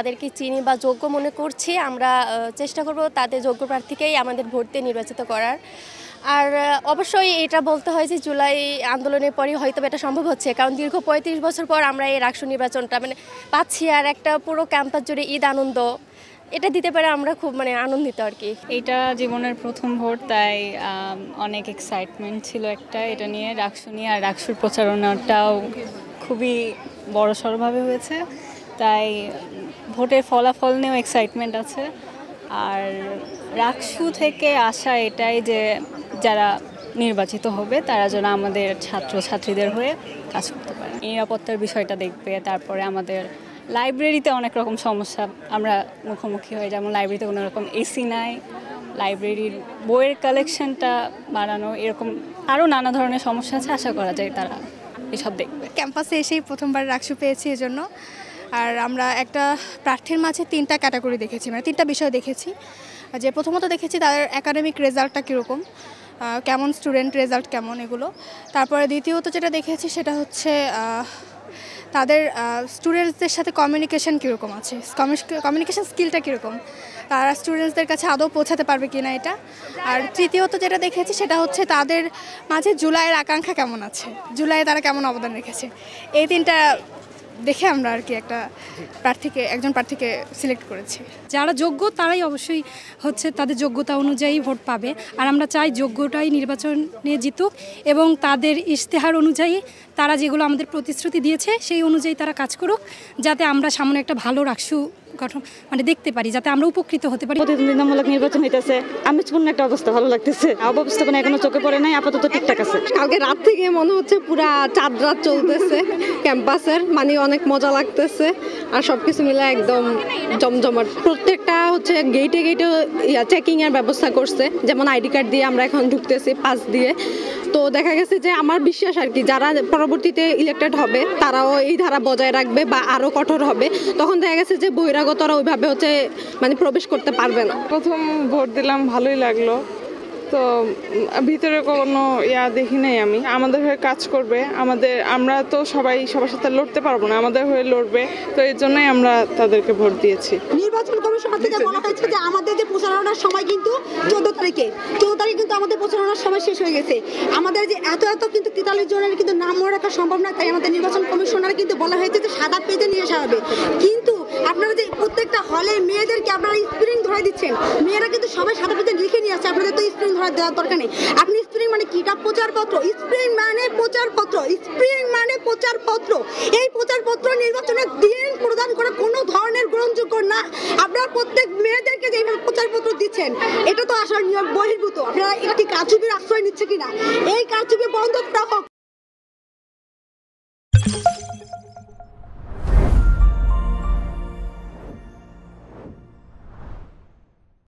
তাদেরকে চিনি বা যোগ্য মনে করছি, আমরা চেষ্টা করব তাদের যোগ্য প্রার্থীকেই আমাদের ভোট দিয়ে নির্বাচিত করার। আর অবশ্যই এটা বলতে হয় যে জুলাই আন্দোলনের পরই হয়তো এটা সম্ভব হচ্ছে, কারণ দীর্ঘ ৩৫ বছর পর আমরা এই রাকসু নির্বাচনটা পাচ্ছি, আর একটা পুরো ক্যাম্পাস জুড়ে ঈদ আনন্দ, এটা দিতে পারে আমরা খুব আনন্দিত আর কি। এটা জীবনের প্রথম ভোট, তাই অনেক এক্সাইটমেন্ট ছিল একটা এটা নিয়ে, রাকসু নিয়ে। আর রাকসুর প্রচারণাটাও খুবই বড়সড়ভাবে হয়েছে, তাই ভোটের ফলাফল নিয়েও এক্সাইটমেন্ট আছে। আর রাকসু থেকে আশা এটাই যে যারা নির্বাচিত হবে তারা যেন আমাদের ছাত্রছাত্রীদের হয়ে কাজ করতে পারে, নিরাপত্তার বিষয়টা দেখবে। তারপরে আমাদের লাইব্রেরিতে অনেক রকম সমস্যা আমরা মুখোমুখি হই, যেমন লাইব্রেরিতে কোনো রকম এসি নাই, লাইব্রেরির বইয়ের কালেকশনটা বাড়ানো, এরকম আরও নানা ধরনের সমস্যা আছে। আশা করা যায় তারা এসব দেখবে। ক্যাম্পাসে এসেই প্রথমবার রাকসু পেয়েছি এজন্য। আর আমরা একটা প্রার্থীর মাঝে 3টা ক্যাটাগরি দেখেছি, 3টা বিষয় দেখেছি। যে প্রথমত দেখেছি তাদের একাডেমিক রেজাল্টটা কীরকম, কেমন স্টুডেন্ট রেজাল্ট কেমন, এগুলো। তারপরে দ্বিতীয়ত যেটা দেখেছি সেটা হচ্ছে তাদের স্টুডেন্টসদের সাথে কমিউনিকেশন কীরকম আছে, কমিউনিকেশন স্কিলটা কীরকম, তারা স্টুডেন্টসদের কাছে আদৌ পৌঁছাতে পারবে কি না এটা। আর তৃতীয়ত যেটা দেখেছি সেটা হচ্ছে তাদের মাঝে জুলাইয়ের আকাঙ্ক্ষা কেমন আছে, জুলাইয়ে তারা কেমন অবদান রেখেছে। এই 3টা দেখে আমরা আর কি একজন প্রার্থীকে সিলেক্ট করেছি। যারা যোগ্য তারাই অবশ্যই তাদের যোগ্যতা অনুযায়ী ভোট পাবে। আর আমরা চাই যোগ্যটাই নির্বাচনে জিতুক এবং তাদের ইশতেহার অনুযায়ী তারা যেগুলো আমাদের প্রতিশ্রুতি দিয়েছে সেই অনুযায়ী তারা কাজ করুক, যাতে আমরা সামনে একটা ভালো রাকসু গঠন দেখতে পারি, যাতে আমরা উপকৃত হতে পারি। প্রতিদ্বন্দ্বিতামূলক নির্বাচন হইতেছে, আমেজপূর্ণ একটা অবস্থা, ভালো লাগতেছে। অব্যবস্থাপনা এখনো চোখে পড়ে নাই, আপাতত ঠিকঠাক আছে। কালকে রাত থেকে মনে হচ্ছে পুরা চাঁদ রাত চলতেছে ক্যাম্পাসের, অনেক মজা লাগতেছে। আর সবকিছু মিলে একদম জমজমাট। প্রত্যেকটা গেটে চেকিং এর ব্যবস্থা করছে, যেমন আইডি কার্ড দিয়ে আমরা এখন ঢুকতেছি, পাস দিয়ে। তো দেখা গেছে যে আমার বিশ্বাস আর কি, যারা পরবর্তীতে ইলেক্টেড হবে তারাও এই ধারা বজায় রাখবে বা আরো কঠোর হবে। তখন দেখা গেছে যে বহিরাগতরা ওইভাবে প্রবেশ করতে পারবে না। প্রথম ভোট দিলাম, ভালোই লাগলো। তো ভিতরে কোনো দেখি নাই আমি। আমাদের হয়ে কাজ করবে, আমরা তো সবার সাথে লড়তে পারবো না, আমাদের হয়ে লড়বে। তো এই জন্যই আমরা তাদেরকে ভোট দিয়েছি। নির্বাচন কমিশন থেকে বলা হয়েছে যে আমাদের যে প্রচারণার সময় কিন্তু 14 তারিখে কিন্তু আমাদের প্রচারণার সময় শেষ হয়ে গেছে। আমাদের যে এত কিন্তু 43 জনের কিন্তু নাম মনে রাখা সম্ভব না, তাই আমাদের নির্বাচন কমিশনার কিন্তু বলা হয়েছে যে সাদা পেজে নিয়ে আসা হবে। কিন্তু আপনারা যে প্রত্যেকটা হলে মেয়েদেরকে আপনারা স্প্রিং ধরে দিচ্ছেন, মেয়েরা কিন্তু সবাই সাদা পেজে লিখে নিয়ে আসছে, আপনাদের তো স্প্রিং ধরা দেওয়ার দরকার নেই। আপনি স্প্রিং কিটা প্রচারপত্র, স্প্রিং প্রচারপত্র, স্প্রিং প্রচারপত্র। এই প্রচারপত্র নির্বাচনের দিন প্রদান করে কোনো ধরনের গ্রহণযোগ্য না। আপনারা প্রত্যেক মেয়েদেরকে যেভাবে প্রচারপত্র দিচ্ছেন, এটা তো আসার নিয়ম বহির্ভূত। আপনারা এটা কি কারচুপির আশ্রয় নিচ্ছে কিনা? এই কারচুপি বন্ধ